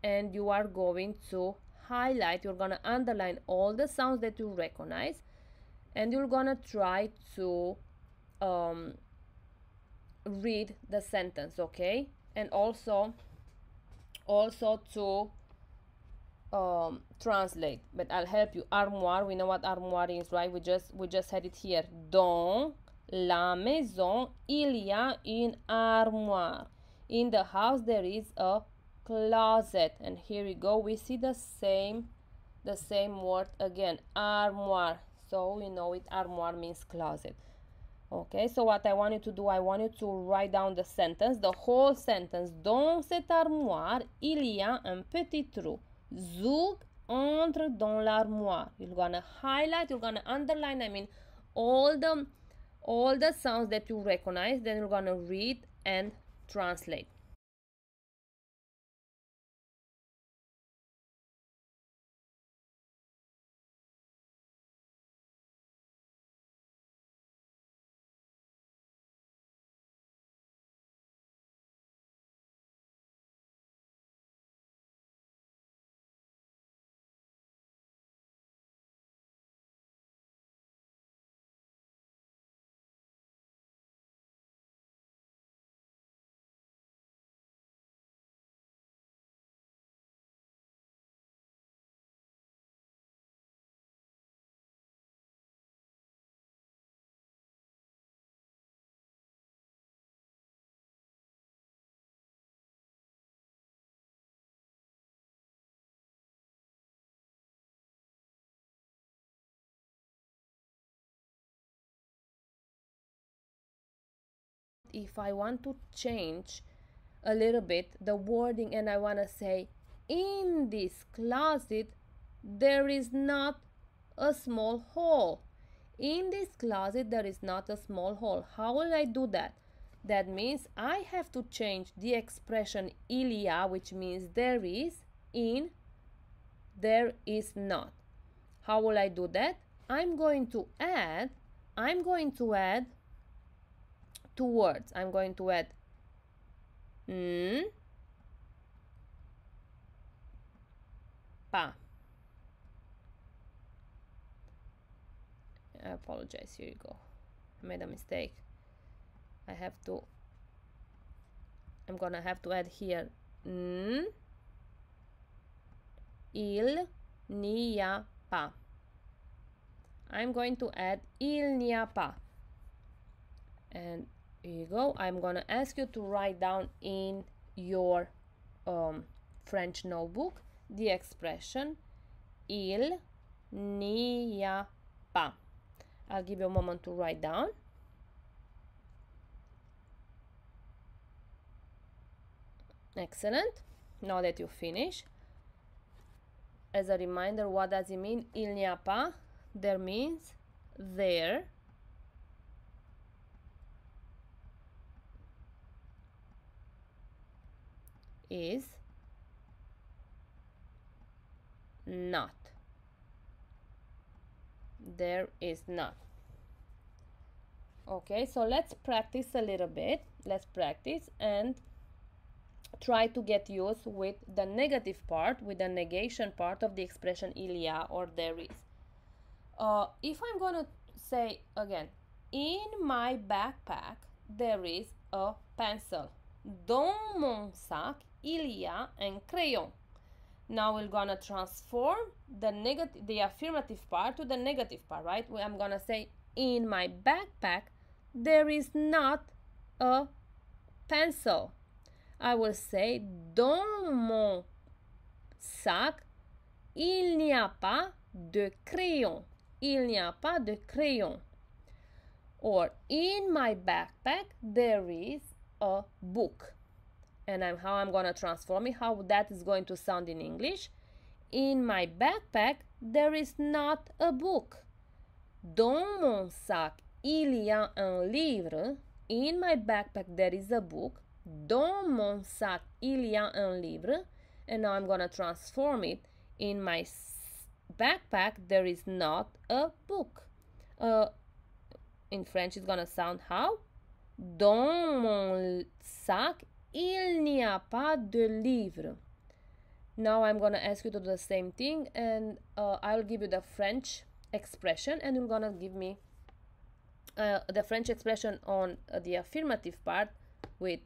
and you are going to highlight, you're going to underline all the sounds that you recognize, and you're going to try to read the sentence, okay? And also to translate, but I'll help you. Armoire, we know what armoire is, right? We just had it here. Dans la maison il y a une armoire. In the house there is a closet. And here we go, we see the same word again, armoire. So we know it, armoire means closet. Okay, so what I want you to do, I want you to write down the sentence, the whole sentence. Dans cette armoire, il y a un petit trou. Zug entre dans l'armoire. You're gonna highlight, you're gonna underline, I mean, all the sounds that you recognize, then you're gonna read and translate. If I want to change a little bit the wording and I want to say, in this closet there is not a small hole. In this closet there is not a small hole. How will I do that? That means I have to change the expression il y a, which means there is, in there is not. How will I do that? I'm going to add two words. I'm going to add pas. I apologize, here you go. I made a mistake. I'm gonna have to add here il n'y a pas. I'm going to add il n'y a pas. And here you go. I'm gonna ask you to write down in your French notebook the expression il n'y a pas. I'll give you a moment to write down. Excellent. Now that you finish, as a reminder, what does it mean? Il n'y a pas. There means there is not. There is not. Okay, so let's practice a little bit. Let's practice and try to get used with the negative part, with the negation part of the expression il y a, or there is. If I'm gonna say again, in my backpack there is a pencil. Dans mon sac il y a un crayon. Now we're gonna transform the affirmative part to the negative part, right? I'm gonna say, in my backpack there is not a pencil. I will say, dans mon sac il n'y a pas de crayon. Il n'y a pas de crayon. Or, in my backpack there is a book. And how I'm going to transform it, how that is going to sound in English. In my backpack there is not a book. Dans mon sac il y a un livre. In my backpack there is a book. Dans mon sac il y a un livre. And now I'm going to transform it. In my backpack there is not a book. In French it's going to sound how? Dans mon sac il n'y a pas de livre. Now I'm gonna ask you to do the same thing, and I'll give you the French expression, and you're gonna give me the French expression on the affirmative part with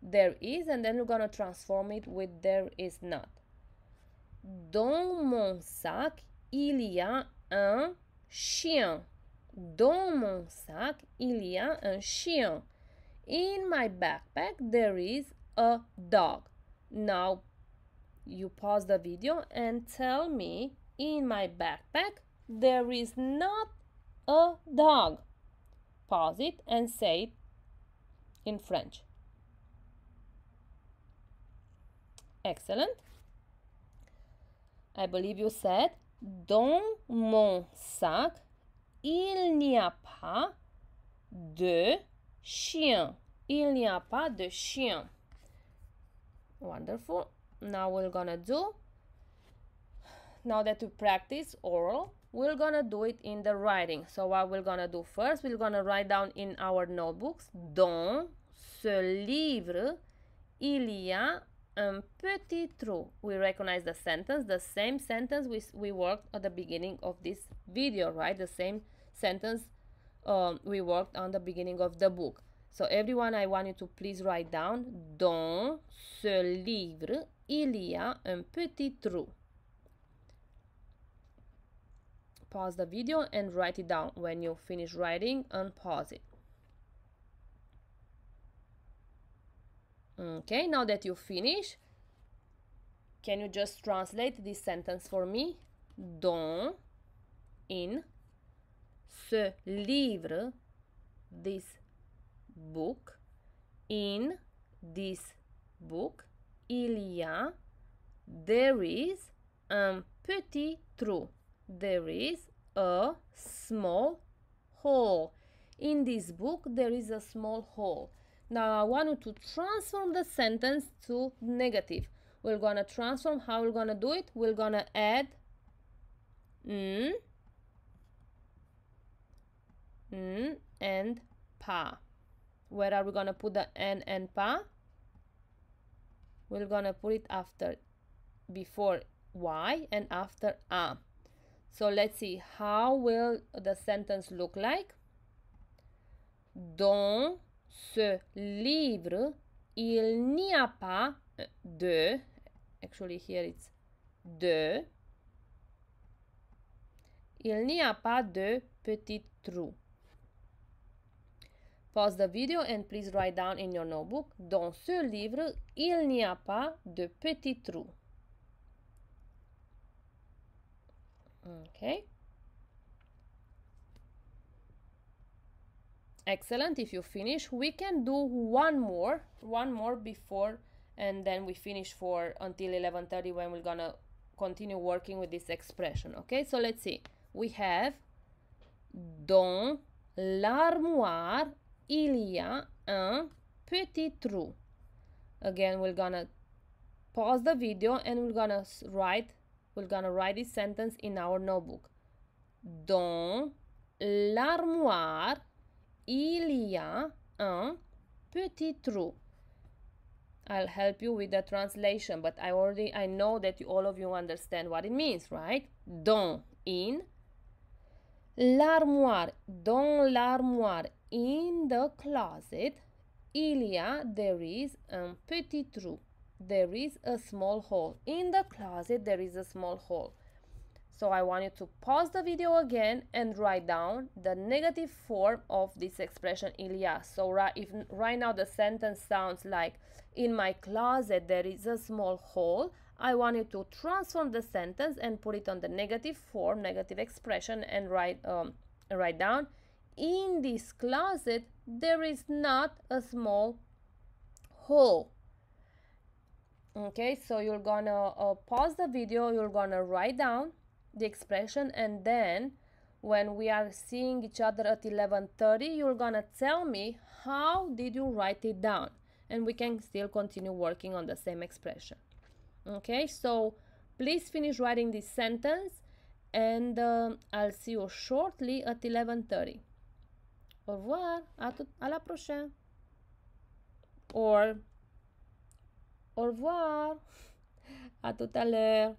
there is, and then you're gonna transform it with there is not. Dans mon sac, il y a un chien. Dans mon sac, il y a un chien. In my backpack, there is a dog. Now, you pause the video and tell me, in my backpack, there is not a dog. Pause it and say it in French. Excellent. I believe you said, dans mon sac, il n'y a pas de chien. Il n'y a pas de chien. Wonderful. Now we're gonna do, now that we practice oral, we're gonna do it in the writing. So what we're gonna do first, we're gonna write down in our notebooks, dans ce livre, il y a un petit trou. We recognize the sentence, the same sentence we worked at the beginning of this video, right? The same sentence we worked on the beginning of the book. So everyone, I want you to please write down, dans ce livre, il y a un petit trou. Pause the video and write it down. When you finish writing, unpause it. Okay, now that you finish, can you just translate this sentence for me? Dans, in, ce livre, this book, in this book, il y a, there is, un petit trou. There is a small hole. In this book, there is a small hole. Now I want you to transform the sentence to negative. We're gonna transform. How we're gonna do it? We're gonna add n and pa. Where are we gonna put the n and pa? We're gonna put it after, before y and after a. So let's see, how will the sentence look like? Dans ce livre, il n'y a pas de, actually here it's de, il n'y a pas de petit trou. Pause the video and please write down in your notebook, dans ce livre, il n'y a pas de petit trou. Okay. Excellent. If you finish, we can do one more before, and then we finish for until 11:30 when we're gonna continue working with this expression. Okay, so let's see. We have dans l'armoire, il y a un petit trou. Again, we're gonna pause the video and we're gonna write this sentence in our notebook. Dans l'armoire, il y a un petit trou. I'll help you with the translation, but I know that all of you understand what it means, right? Dans, in, l'armoire, dans l'armoire, in the closet, there is un petit trou. There is a small hole. In the closet, there is a small hole. So I want you to pause the video again and write down the negative form of this expression, il y a. So if right now the sentence sounds like, in my closet there is a small hole, I want you to transform the sentence and put it on the negative form, negative expression, and write down, in this closet there is not a small hole. Okay, so you're gonna pause the video, you're gonna write down the expression, and then when we are seeing each other at 11:30, you're gonna tell me how did you write it down, and we can still continue working on the same expression. Okay, so please finish writing this sentence, and I'll see you shortly at 11:30. Au revoir, à la prochaine. Or au revoir. À tout à l'heure.